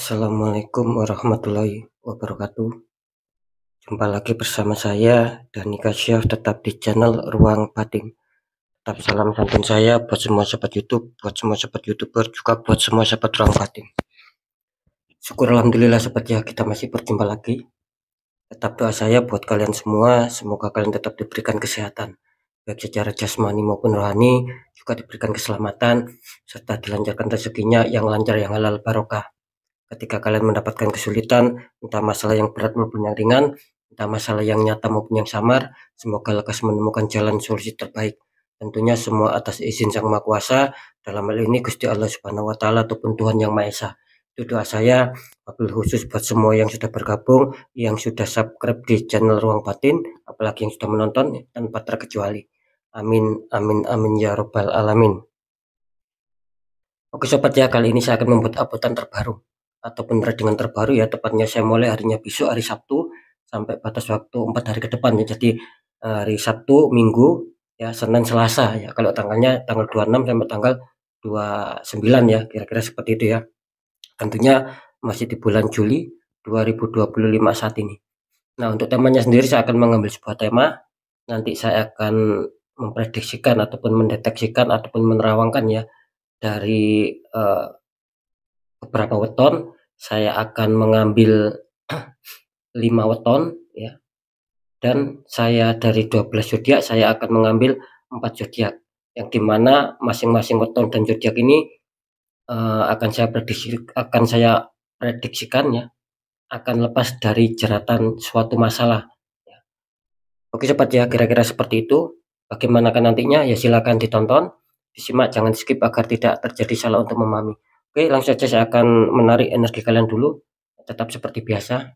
Assalamualaikum warahmatullahi wabarakatuh. Jumpa lagi bersama saya Dani Kasyaf, tetap di channel Ruang Batin. Tetap salam santun saya buat semua sobat YouTube, buat semua sobat YouTuber, juga buat semua sobat Ruang Batin. Syukur alhamdulillah sobat ya, kita masih berjumpa lagi. Tetap doa saya buat kalian semua, semoga kalian tetap diberikan kesehatan, baik secara jasmani maupun rohani, juga diberikan keselamatan, serta dilancarkan rezekinya yang lancar, yang halal barokah. Ketika kalian mendapatkan kesulitan, entah masalah yang berat maupun yang ringan, entah masalah yang nyata maupun yang samar, semoga lekas menemukan jalan solusi terbaik. Tentunya semua atas izin Sang Maha Kuasa, dalam hal ini Gusti Allah Subhanahu wa Ta'ala ataupun Tuhan Yang Maha Esa. Itu doa saya, wabil khusus buat semua yang sudah bergabung, yang sudah subscribe di channel Ruang Batin, apalagi yang sudah menonton tanpa terkecuali. Amin, amin, amin ya robbal alamin. Oke sobat ya, kali ini saya akan membuat uploadan terbaru ataupun tradingan terbaru ya, tepatnya saya mulai harinya besok hari Sabtu sampai batas waktu 4 hari ke depan ya. Jadi hari Sabtu, Minggu, ya Senin, Selasa ya. Kalau tanggalnya tanggal 26 sampai tanggal 29 ya, kira-kira seperti itu ya. Tentunya masih di bulan Juli 2025 saat ini. Nah, untuk temanya sendiri saya akan mengambil sebuah tema. Nanti saya akan memprediksikan ataupun mendeteksikan ataupun menerawangkan ya dari beberapa weton. Saya akan mengambil 5 weton ya, dan saya dari 12 zodiak saya akan mengambil 4 zodiak, yang dimana masing-masing weton dan zodiak ini akan saya prediksikan ya, akan lepas dari jeratan suatu masalah ya. Oke sobat ya, kira-kira seperti itu. Bagaimanakah nantinya ya, silakan ditonton, disimak, jangan skip agar tidak terjadi salah untuk memahami. Oke, langsung saja saya akan menarik energi kalian dulu, tetap seperti biasa.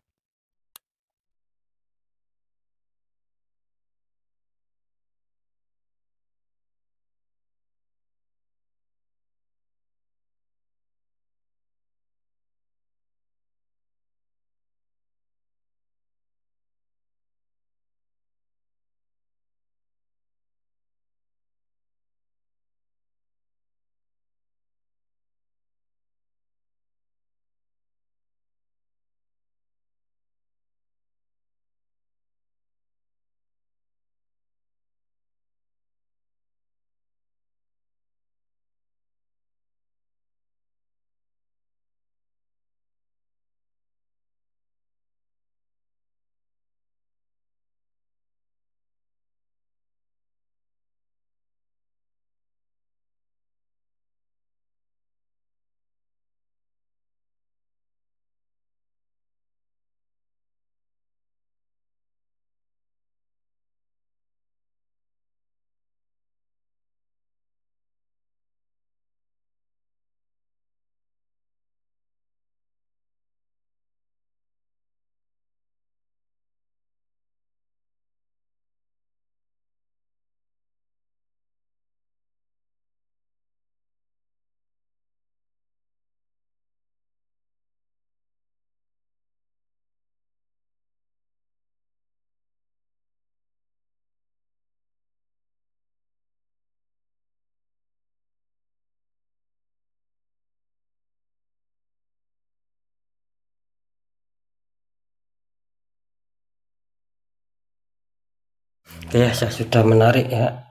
Oke ya, saya sudah menarik ya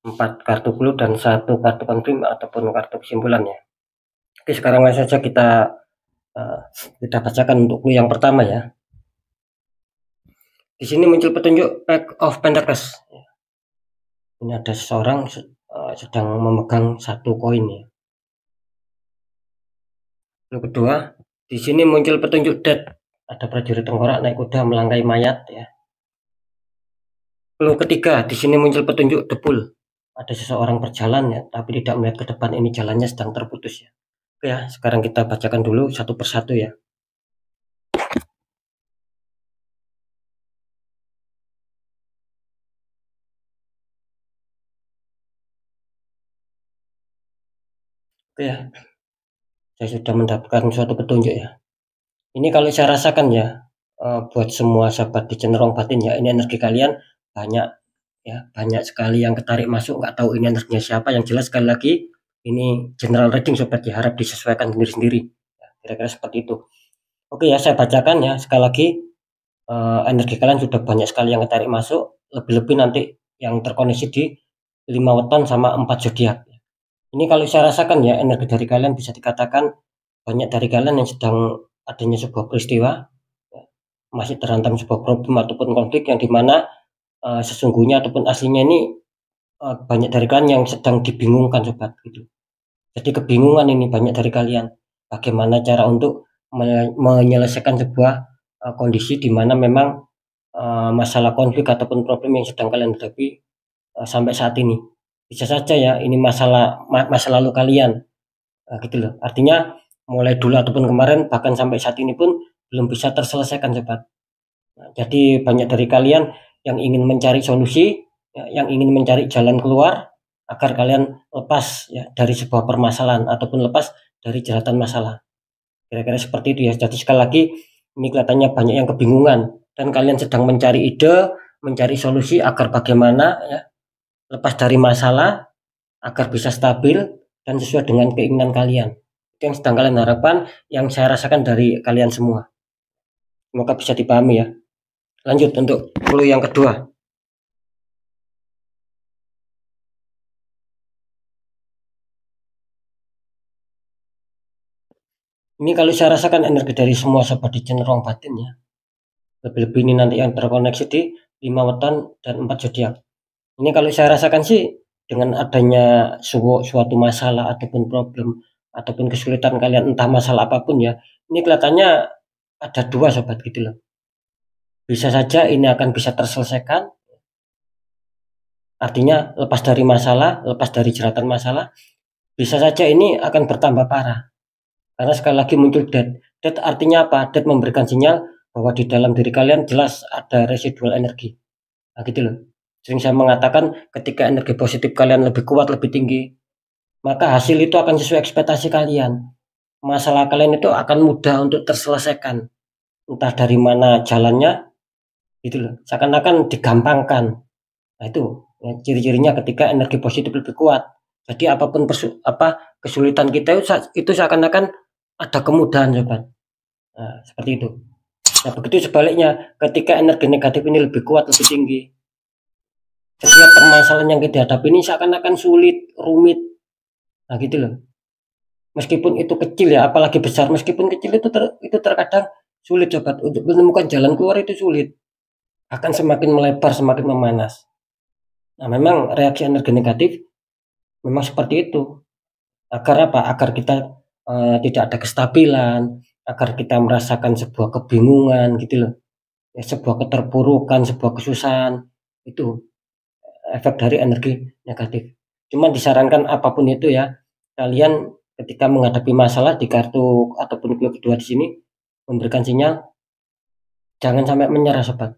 4 kartu clue dan 1 kartu confirm ataupun kartu kesimpulan ya. Oke, sekarang langsung saja kita bacakan untuk clue yang pertama ya. Di sini muncul petunjuk Pack of Pentacles. Ini ada seseorang sedang memegang 1 koin ya. Clue kedua, di sini muncul petunjuk Death. Ada prajurit tengkorak naik kuda melangkai mayat ya. Clue ketiga, di sini muncul petunjuk The Bull. Ada seseorang berjalan ya, tapi tidak melihat ke depan, ini jalannya sedang terputus ya. Oke ya, sekarang kita bacakan dulu satu persatu ya. Oke ya, saya sudah mendapatkan suatu petunjuk ya. Ini kalau saya rasakan ya, buat semua sahabat di channel Ruang Batin ya, ini energi kalian banyak ya, banyak sekali yang ketarik masuk, nggak tahu ini energinya siapa. Yang jelas sekali lagi, ini general reading sobat ya, harap disesuaikan sendiri-sendiri ya. kira-kira seperti itu. Oke ya, saya bacakan ya sekali lagi, energi kalian sudah banyak sekali yang ketarik masuk, lebih-lebih nanti yang terkoneksi di 5 weton sama 4 zodiak. Ini kalau saya rasakan ya, energi dari kalian bisa dikatakan banyak dari kalian yang sedang adanya sebuah peristiwa, ya, masih terhantam sebuah problem ataupun konflik yang dimana sesungguhnya ataupun aslinya ini banyak dari kalian yang sedang dibingungkan sobat gitu. Jadi kebingungan ini banyak dari kalian bagaimana cara untuk menyelesaikan sebuah kondisi di mana memang masalah konflik ataupun problem yang sedang kalian hadapi sampai saat ini. Bisa saja ya ini masa lalu kalian, gitu loh. Artinya mulai dulu ataupun kemarin bahkan sampai saat ini pun belum bisa terselesaikan sobat. Nah, jadi banyak dari kalian yang ingin mencari solusi, ya, yang ingin mencari jalan keluar agar kalian lepas ya dari sebuah permasalahan ataupun lepas dari jeratan masalah. Kira-kira seperti itu ya. Jadi sekali lagi ini kelihatannya banyak yang kebingungan dan kalian sedang mencari ide, mencari solusi agar bagaimana ya lepas dari masalah agar bisa stabil dan sesuai dengan keinginan kalian. Itu yang sedang kalian harapkan, yang saya rasakan dari kalian semua. Semoga bisa dipahami ya. Lanjut untuk clue yang kedua. Ini kalau saya rasakan energi dari semua sobat di channel Ruang Batin ya. Lebih-lebih ini nanti yang terkoneksi di 5 weton dan 4 zodiak. Ini kalau saya rasakan sih dengan adanya suatu masalah ataupun problem ataupun kesulitan kalian entah masalah apapun ya. Ini kelihatannya ada dua sobat gitu loh. Bisa saja ini akan bisa terselesaikan. Artinya lepas dari masalah, lepas dari jeratan masalah, bisa saja ini akan bertambah parah. Karena sekali lagi muncul death. Death artinya apa? Death memberikan sinyal bahwa di dalam diri kalian jelas ada residual energi. Nah gitu loh. Sering saya mengatakan ketika energi positif kalian lebih kuat, lebih tinggi, maka hasil itu akan sesuai ekspektasi kalian. Masalah kalian itu akan mudah untuk terselesaikan. Entah dari mana jalannya, gitu loh. Seakan-akan digampangkan. Nah itu ya, ciri-cirinya ketika energi positif lebih kuat. Jadi apapun kesulitan kita itu seakan-akan ada kemudahan sobat. Nah, seperti itu. Nah begitu sebaliknya ketika energi negatif ini lebih kuat, lebih tinggi, setiap permasalahan yang kita hadapi ini seakan-akan sulit, rumit. Nah gitu loh. Meskipun itu kecil ya, apalagi besar, meskipun kecil itu terkadang sulit sobat untuk menemukan jalan keluar, itu sulit. Akan semakin melebar, semakin memanas. Nah memang reaksi energi negatif memang seperti itu. Agar apa? Agar kita tidak ada kestabilan, agar kita merasakan sebuah kebingungan gitu loh. Ya, sebuah keterpurukan, sebuah kesusahan. Itu efek dari energi negatif. Cuma disarankan apapun itu ya, kalian ketika menghadapi masalah di kartu ataupun clue kedua di sini memberikan sinyal jangan sampai menyerah sobat.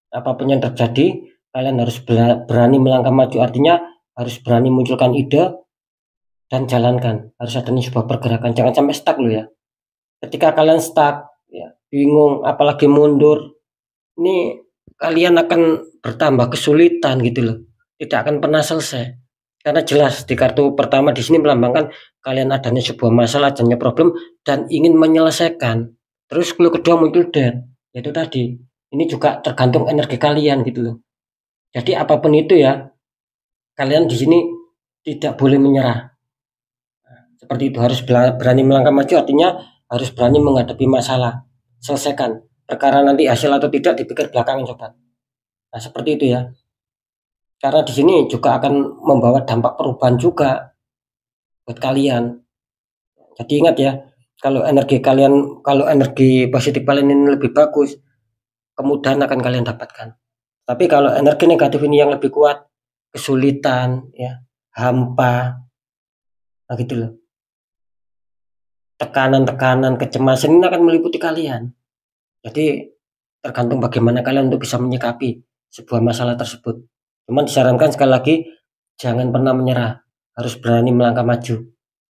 Apapun yang terjadi, kalian harus berani melangkah maju. Artinya harus berani munculkan ide dan jalankan. Harus adanya sebuah pergerakan. Jangan sampai stuck loh ya. Ketika kalian stuck, ya, bingung, apalagi mundur, ini kalian akan bertambah kesulitan gitu loh. Tidak akan pernah selesai. Karena jelas di kartu pertama di sini melambangkan kalian adanya sebuah masalah, adanya problem dan ingin menyelesaikan. Terus clue kedua muncul death. Yaitu tadi, ini juga tergantung energi kalian gitu loh. Jadi apapun itu ya, kalian di sini tidak boleh menyerah. Seperti itu, harus berani melangkah maju, artinya harus berani menghadapi masalah. Selesaikan. Perkara nanti hasil atau tidak dipikir belakangan sobat. Nah, seperti itu ya. Karena di sini juga akan membawa dampak perubahan juga buat kalian. Jadi ingat ya, kalau energi positif kalian ini lebih bagus, kemudahan akan kalian dapatkan. Tapi kalau energi negatif ini yang lebih kuat, kesulitan, ya, hampa, nah gitu loh. Tekanan-tekanan, kecemasan ini akan meliputi kalian. Jadi tergantung bagaimana kalian untuk bisa menyikapi sebuah masalah tersebut. Cuman disarankan sekali lagi, jangan pernah menyerah, harus berani melangkah maju.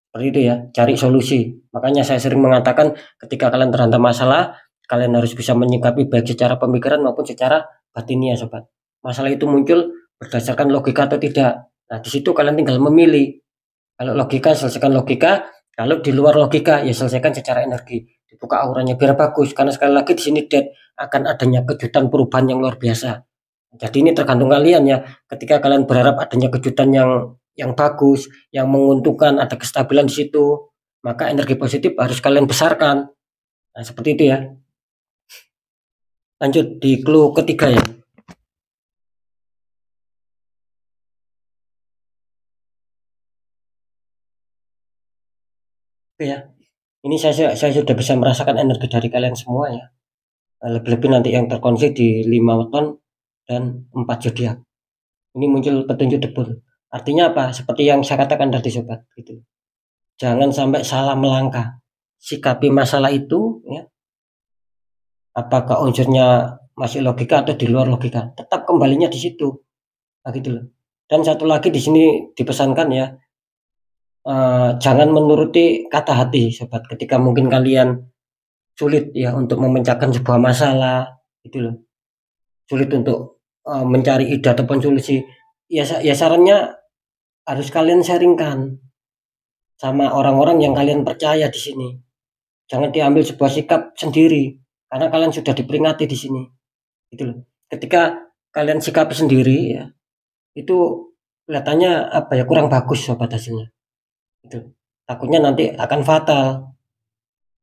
Seperti itu ya, cari solusi. Makanya saya sering mengatakan ketika kalian terhantam masalah, kalian harus bisa menyikapi baik secara pemikiran maupun secara batinnya sobat. Masalah itu muncul berdasarkan logika atau tidak. Nah di situ kalian tinggal memilih. Kalau logika, selesaikan logika. Kalau di luar logika ya selesaikan secara energi, dibuka auranya biar bagus. Karena sekali lagi di sini Dad akan adanya kejutan perubahan yang luar biasa. Jadi ini tergantung kalian ya. Ketika kalian berharap adanya kejutan yang bagus, yang menguntungkan, ada kestabilan di situ, maka energi positif harus kalian besarkan. Nah, seperti itu ya. Lanjut di clue ketiga ya. Oke ya. Ini saya sudah bisa merasakan energi dari kalian semua ya. Lebih-lebih nanti yang terkonflik di 5 weton dan 4 zodiak. Ini muncul petunjuk debur. Artinya apa? Seperti yang saya katakan tadi sobat gitu. Jangan sampai salah melangkah. Sikapi masalah itu ya. Apakah unsurnya masih logika atau di luar logika? Tetap kembalinya di situ. Nah, gitu loh. Dan satu lagi di sini dipesankan ya, jangan menuruti kata hati sobat. Ketika mungkin kalian sulit ya untuk memecahkan sebuah masalah, gitu loh. Sulit untuk mencari ide ataupun solusi. Ya sarannya harus kalian sharingkan sama orang-orang yang kalian percaya di sini. Jangan diambil sebuah sikap sendiri karena kalian sudah diperingati di sini. Gitu loh. Ketika kalian sikapi sendiri ya, itu kelihatannya apa ya kurang bagus sobat hasilnya. Itu takutnya nanti akan fatal.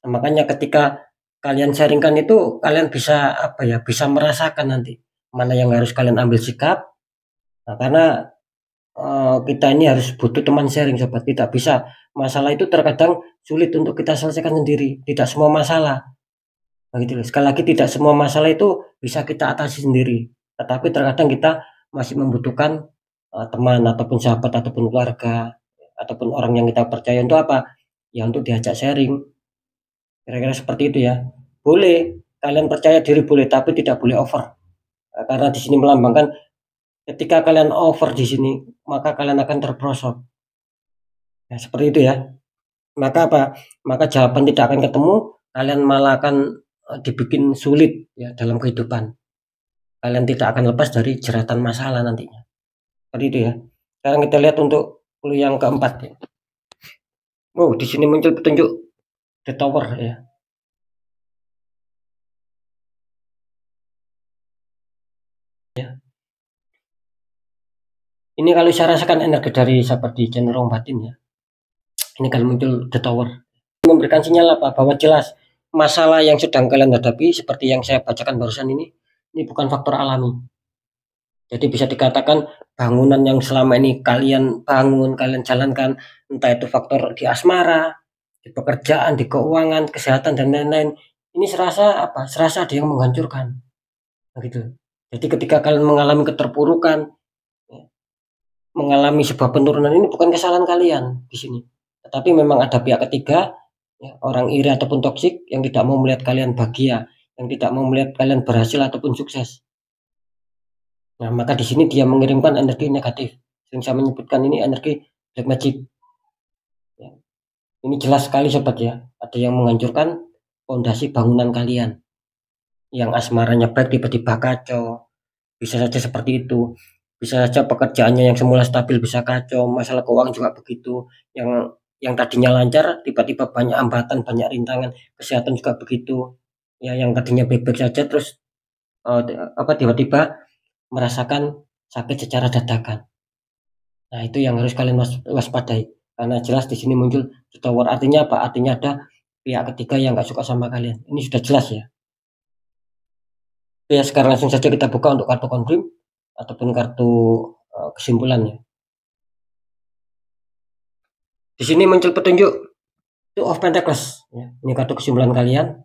Nah, makanya ketika kalian sharingkan itu kalian bisa apa ya bisa merasakan nanti mana yang harus kalian ambil sikap. Nah, karena kita ini harus butuh teman sharing sobat, tidak bisa masalah itu terkadang sulit untuk kita selesaikan sendiri, tidak semua masalah. Nah, gitu loh. Sekali lagi tidak semua masalah itu bisa kita atasi sendiri, tetapi terkadang kita masih membutuhkan teman ataupun sahabat ataupun keluarga ataupun orang yang kita percaya untuk apa? Ya untuk diajak sharing. Kira-kira seperti itu ya. Boleh kalian percaya diri boleh, tapi tidak boleh over. Karena di sini melambangkan ketika kalian over di sini, maka kalian akan terperosok. Ya, seperti itu ya. Maka apa? Maka jawaban tidak akan ketemu, kalian malah akan dibikin sulit ya dalam kehidupan. Kalian tidak akan lepas dari jeratan masalah nantinya. Seperti itu ya. Sekarang kita lihat untuk clue yang keempat ya. Oh, di sini muncul petunjuk The Tower ya. Ya. Ini kalau saya rasakan energi dari sahabat di cenderung batin ya. Ini kalau muncul The Tower. Memberikan sinyal apa? Bahwa jelas masalah yang sedang kalian hadapi seperti yang saya bacakan barusan ini bukan faktor alami. Jadi bisa dikatakan bangunan yang selama ini kalian bangun, kalian jalankan, entah itu faktor di asmara, di pekerjaan, di keuangan, kesehatan dan lain-lain. Ini serasa apa? Serasa ada yang menghancurkan. Begitu. Jadi ketika kalian mengalami keterpurukan, ya, mengalami sebuah penurunan ini bukan kesalahan kalian di sini. Tetapi memang ada pihak ketiga, ya, orang iri ataupun toksik yang tidak mau melihat kalian bahagia, yang tidak mau melihat kalian berhasil ataupun sukses. Nah, maka di sini dia mengirimkan energi negatif. Sering saya menyebutkan ini energi black magic. Ya. Ini jelas sekali sobat ya. Ada yang menghancurkan fondasi bangunan kalian. Yang asmaranya baik tiba-tiba kacau. Bisa saja seperti itu. Bisa saja pekerjaannya yang semula stabil bisa kacau. Masalah keuangan juga begitu. Yang tadinya lancar tiba-tiba banyak hambatan, banyak rintangan. Kesehatan juga begitu. Ya, yang tadinya baik-baik saja terus tiba-tiba merasakan sakit secara dadakan. Nah, itu yang harus kalian waspadai. Karena jelas di sini muncul The Tower. Artinya apa? Artinya ada pihak ketiga yang nggak suka sama kalian. Ini sudah jelas ya. Oke, sekarang langsung saja kita buka untuk kartu confirm ataupun kartu kesimpulannya. Di sini muncul petunjuk Two of Pentacles. Ya, ini kartu kesimpulan kalian.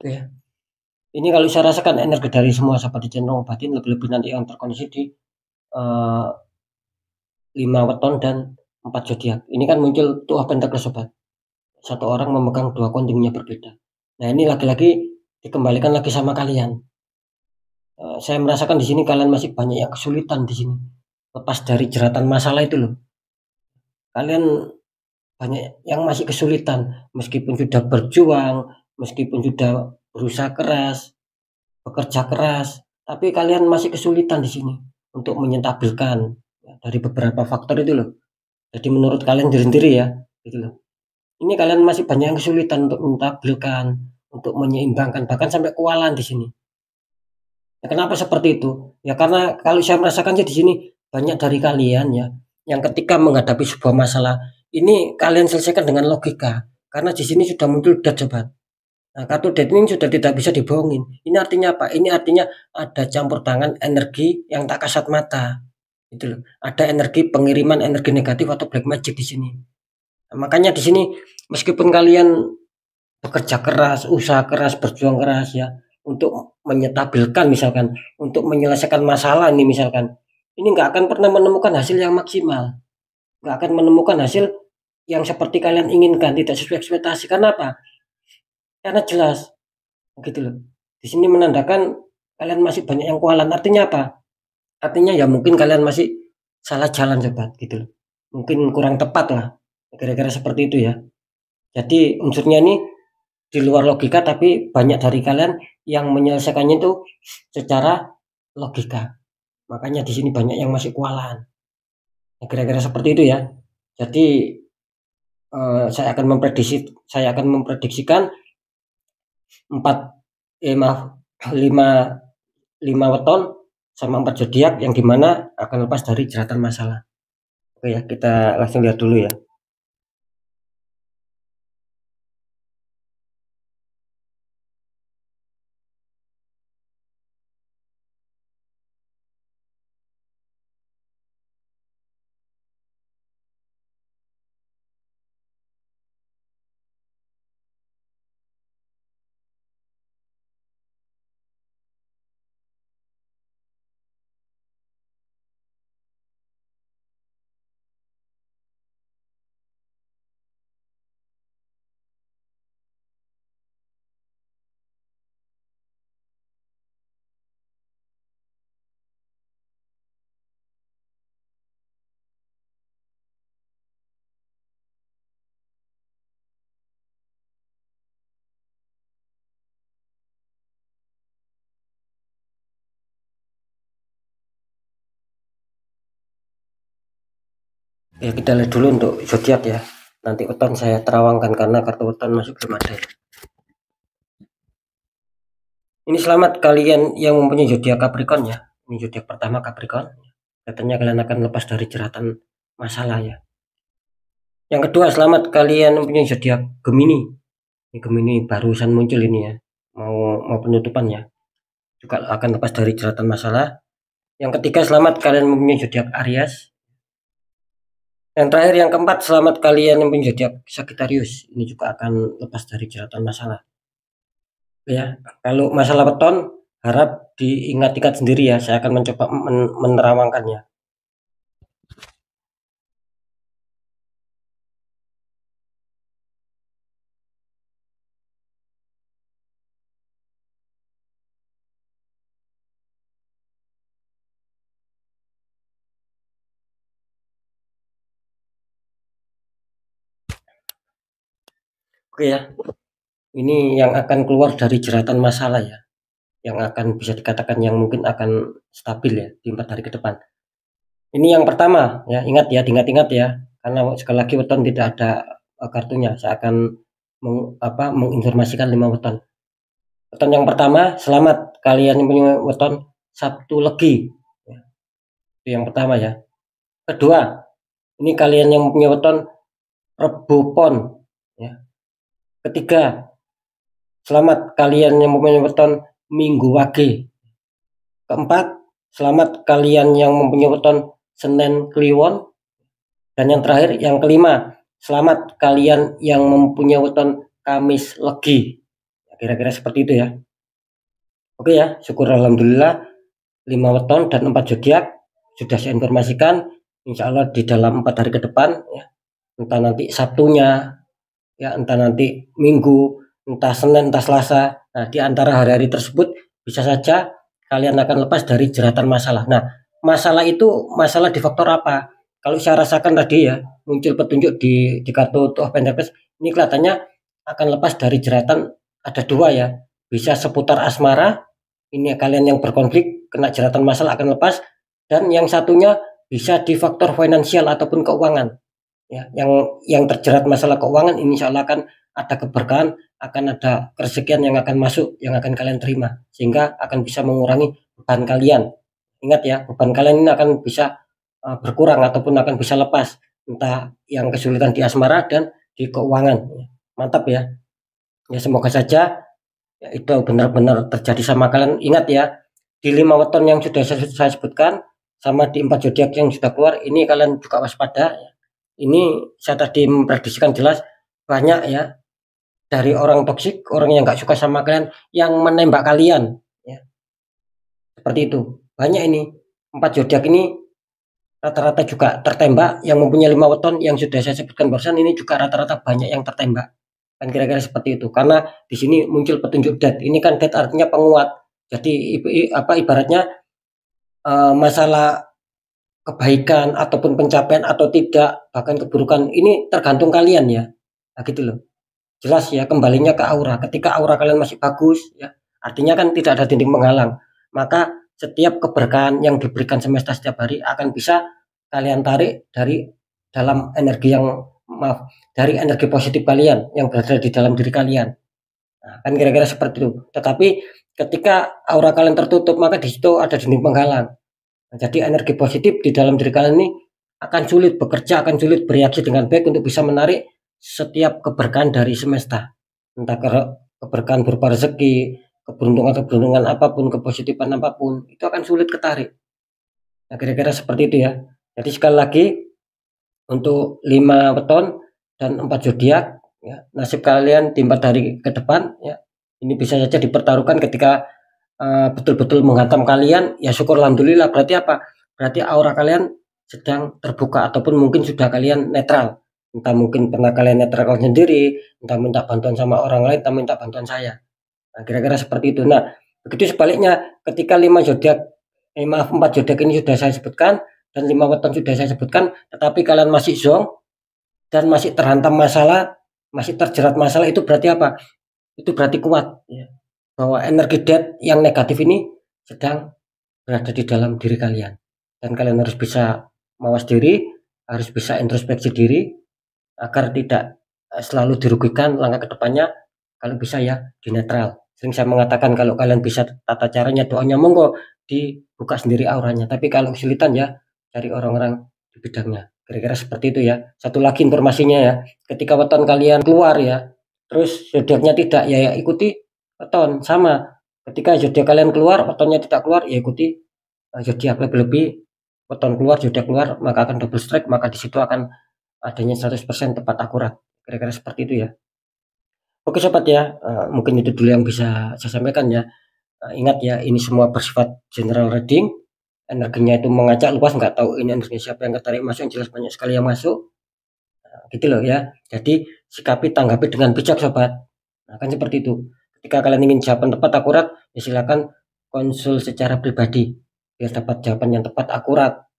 Ya. Ini kalau saya rasakan energi dari semua sahabat di cenderung batin, lebih-lebih nanti yang terkoneksi di 5 weton dan 4 zodiak. Ini kan muncul Two of Pentacles sobat. Satu orang memegang dua kontingnya berbeda. Nah, ini lagi-lagi dikembalikan lagi sama kalian. Saya merasakan di sini kalian masih banyak yang kesulitan di sini. Lepas dari jeratan masalah itu loh. Kalian banyak yang masih kesulitan meskipun sudah berjuang, meskipun sudah berusaha keras, bekerja keras, tapi kalian masih kesulitan di sini untuk menyentabilkan ya, dari beberapa faktor itu loh. Jadi menurut kalian sendiri ya, gitu loh. Ini kalian masih banyak yang kesulitan untuk menyentabilkan, untuk menyeimbangkan, bahkan sampai kewalahan di sini. Ya, kenapa seperti itu? Ya karena kalau saya merasakannya di sini banyak dari kalian ya, yang ketika menghadapi sebuah masalah ini kalian selesaikan dengan logika. Karena di sini sudah muncul dat sobat. Nah, kartu dat ini sudah tidak bisa dibohongin. Ini artinya apa? Ini artinya ada campur tangan energi yang tak kasat mata. Itu loh. Ada energi pengiriman energi negatif atau black magic di sini. Nah, makanya di sini meskipun kalian bekerja keras, usaha keras, berjuang keras ya untuk menyetabilkan misalkan, untuk menyelesaikan masalah ini misalkan, ini nggak akan pernah menemukan hasil yang maksimal, nggak akan menemukan hasil yang seperti kalian inginkan, tidak sesuai ekspektasi. Karena apa? Karena jelas, gitu loh. Di sini menandakan kalian masih banyak yang kualan. Artinya apa? Artinya ya mungkin kalian masih salah jalan sobat, gitu loh. Mungkin kurang tepat lah, kira-kira seperti itu ya. Jadi unsurnya ini di luar logika, tapi banyak dari kalian yang menyelesaikannya itu secara logika. Makanya di sini banyak yang masih kewalahan. Ya, kira-kira seperti itu ya. Jadi saya akan memprediksikan 4 maaf 5 5 weton sama 4 zodiak yang dimana akan lepas dari jeratan masalah. Oke ya, kita langsung lihat dulu ya. Ya kita lihat dulu untuk zodiak ya. Nanti weton saya terawangkan karena kartu weton masih belum ada ya. Ini selamat kalian yang mempunyai zodiak Capricorn ya. Ini zodiak pertama Capricorn. Katanya kalian akan lepas dari jeratan masalah ya. Yang kedua, selamat kalian mempunyai zodiak Gemini. Ini Gemini barusan muncul ini ya. Mau penutupan ya. Juga akan lepas dari jeratan masalah. Yang ketiga, selamat kalian mempunyai zodiak Aries. Yang terakhir, yang keempat, selamat kalian yang mempunyai zodiak Sagittarius. Ini juga akan lepas dari jeratan masalah. Ya, kalau masalah weton harap diingat-ingat sendiri ya. Saya akan mencoba menerawangkannya. Oke ya. Ini yang akan keluar dari jeratan masalah ya. Yang akan bisa dikatakan yang mungkin akan stabil ya di 4 hari ke depan. Ini yang pertama ya, ingat ya, diingat-ingat ya. Karena sekali lagi weton tidak ada kartunya. Saya akan menginformasikan 5 weton. Weton yang pertama, selamat kalian yang punya weton Sabtu Legi. Ya, itu yang pertama ya. Kedua, ini kalian yang punya weton Rebo Pon ya. Ketiga, selamat kalian yang mempunyai weton Minggu Wage. Keempat, selamat kalian yang mempunyai weton Senin Kliwon. Dan yang terakhir, yang kelima, selamat kalian yang mempunyai weton Kamis Legi. Kira-kira seperti itu ya. Oke ya, syukur alhamdulillah 5 weton dan 4 zodiak sudah saya informasikan. Insya Allah di dalam 4 hari ke depan ya. Entah nanti Sabtunya ya, entah nanti Minggu, entah Senin, entah Selasa. Nah, di antara hari-hari tersebut bisa saja kalian akan lepas dari jeratan masalah. Nah, masalah itu masalah di faktor apa? Kalau saya rasakan tadi ya, muncul petunjuk di kartu Two of Pentacles, ini kelihatannya akan lepas dari jeratan ada 2 ya. Bisa seputar asmara ini kalian yang berkonflik kena jeratan masalah akan lepas, dan yang satunya bisa di faktor finansial ataupun keuangan. Ya, yang terjerat masalah keuangan ini insya Allah akan ada keberkahan, akan ada kerezekian yang akan masuk, yang akan kalian terima, sehingga akan bisa mengurangi beban kalian. Ingat ya, beban kalian ini akan bisa berkurang ataupun akan bisa lepas, entah yang kesulitan di asmara dan di keuangan. Mantap ya. Ya semoga saja ya, itu benar-benar terjadi sama kalian. Ingat ya, di 5 weton yang sudah saya sebutkan sama di 4 zodiak yang sudah keluar ini kalian juga waspada. Ini saya tadi memprediksikan jelas banyak ya dari orang toksik, orang yang nggak suka sama kalian, yang menembak kalian ya. Seperti itu. Banyak ini 4 zodiak ini rata-rata juga tertembak, yang mempunyai 5 weton yang sudah saya sebutkan barusan ini juga rata-rata banyak yang tertembak. Kan kira-kira seperti itu. Karena di sini muncul petunjuk dat. Ini kan dat artinya penguat. Jadi ibaratnya masalah kebaikan ataupun pencapaian atau tidak, bahkan keburukan ini tergantung kalian ya. Nah, gitu loh. Jelas ya, kembalinya ke aura. Ketika aura kalian masih bagus ya, artinya kan tidak ada dinding penghalang. Maka setiap keberkahan yang diberikan semesta setiap hari akan bisa kalian tarik dari dalam energi dari energi positif kalian yang berada di dalam diri kalian. Nah, kan kira-kira seperti itu. Tetapi ketika aura kalian tertutup, maka di situ ada dinding penghalang. Nah, jadi energi positif di dalam diri kalian ini akan sulit bekerja, akan sulit bereaksi dengan baik untuk bisa menarik setiap keberkahan dari semesta. Entah keberkahan berupa rezeki, keberuntungan apapun, kepositifan apapun, itu akan sulit ketarik. Nah, kira-kira seperti itu ya. Jadi sekali lagi, untuk 5 weton dan 4 zodiak ya, nasib kalian di 4 hari ke depan ya, ini bisa saja dipertaruhkan ketika betul-betul menghantam kalian. Ya syukur alhamdulillah, berarti apa? Berarti aura kalian sedang terbuka ataupun mungkin sudah kalian netral. Entah mungkin pernah kalian netral sendiri, entah minta bantuan sama orang lain, entah minta bantuan saya. Nah, kira-kira seperti itu. Nah, begitu sebaliknya ketika 4 zodiak ini sudah saya sebutkan dan 5 weton sudah saya sebutkan, tetapi kalian masih zong dan masih terhantam masalah, masih terjerat masalah, itu berarti apa? Itu berarti kuat ya, bahwa energi dead yang negatif ini sedang berada di dalam diri kalian, dan kalian harus bisa mawas diri, harus bisa introspeksi diri agar tidak selalu dirugikan langkah kedepannya. Kalau bisa ya di netral. Sering saya mengatakan kalau kalian bisa tata caranya, doanya monggo dibuka sendiri auranya, tapi kalau kesulitan ya cari orang-orang di bidangnya. Kira-kira seperti itu ya. Satu lagi informasinya ya, ketika weton kalian keluar ya, terus zodiaknya tidak, ya ikuti weton. Sama ketika zodiak kalian keluar, wetonnya tidak keluar, ya ikuti zodiak. Lebih-lebih weton keluar, zodiak keluar, maka akan double strike, maka di situ akan adanya 100% tepat akurat. Kira-kira seperti itu ya. Oke sobat ya, mungkin itu dulu yang bisa saya sampaikan ya. Ingat ya, ini semua bersifat general reading, energinya itu mengacak luas, nggak tahu ini energinya siapa yang ketarik masuk, yang jelas banyak sekali yang masuk. Gitu loh ya. Jadi sikapi, tanggapi dengan bijak sobat. Nah, kan seperti itu. Ketika kalian ingin jawaban tepat akurat, ya silakan konsul secara pribadi biar dapat jawaban yang tepat akurat.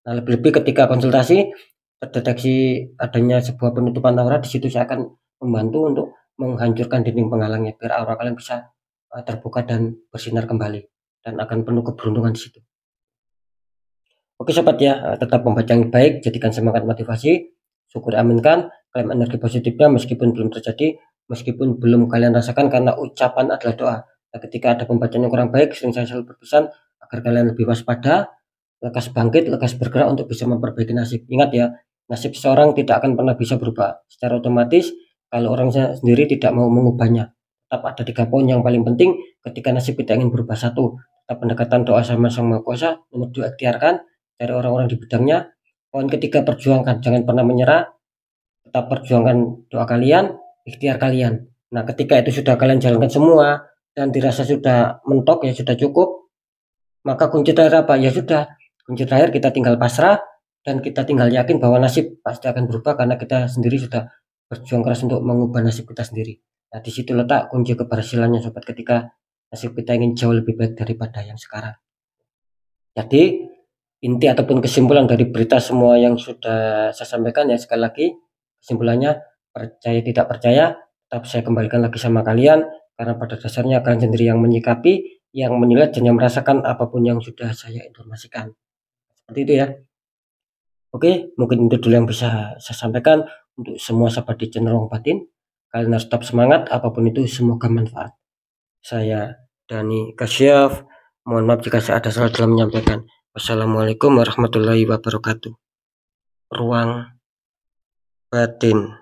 Nah, lebih-lebih ketika konsultasi terdeteksi adanya sebuah penutupan aura, di situ saya akan membantu untuk menghancurkan dinding penghalangnya biar aura kalian bisa terbuka dan bersinar kembali, dan akan penuh keberuntungan di situ. Oke sobat ya, tetap membaca yang baik, jadikan semangat motivasi, syukur aminkan, klaim energi positifnya meskipun belum terjadi, meskipun belum kalian rasakan, karena ucapan adalah doa. Nah, ketika ada pembacaan yang kurang baik, sering saya selalu berpesan agar kalian lebih waspada, lekas bangkit, lekas bergerak untuk bisa memperbaiki nasib. Ingat ya, nasib seseorang tidak akan pernah bisa berubah secara otomatis kalau orang sendiri tidak mau mengubahnya. Tetap ada 3 poin yang paling penting ketika nasib kita ingin berubah. 1, tetap pendekatan doa sama Sang Maha Kuasa. Nomor 2, ikhtiarkan dari orang-orang di bidangnya. Poin ketiga, perjuangkan, jangan pernah menyerah. Tetap perjuangkan doa kalian, ikhtiar kalian. Nah, ketika itu sudah kalian jalankan semua dan dirasa sudah mentok, ya sudah cukup, maka kunci terakhir apa? Ya sudah, kunci terakhir kita tinggal pasrah dan kita tinggal yakin bahwa nasib pasti akan berubah karena kita sendiri sudah berjuang keras untuk mengubah nasib kita sendiri. Nah, di situ letak kunci keberhasilannya sobat, ketika nasib kita ingin jauh lebih baik daripada yang sekarang. Jadi inti ataupun kesimpulan dari berita semua yang sudah saya sampaikan ya, sekali lagi kesimpulannya, percaya tidak percaya tetap saya kembalikan lagi sama kalian karena pada dasarnya kalian sendiri yang menyikapi, yang menilai, dan yang merasakan apapun yang sudah saya informasikan. Seperti itu ya. Oke, mungkin itu dulu yang bisa saya sampaikan untuk semua sahabat di channel Ruang Batin. Kalian harus tetap semangat, apapun itu semoga manfaat. Saya Dani Kasyaf, mohon maaf jika saya ada salah dalam menyampaikan. Wassalamualaikum warahmatullahi wabarakatuh. Ruang Batin.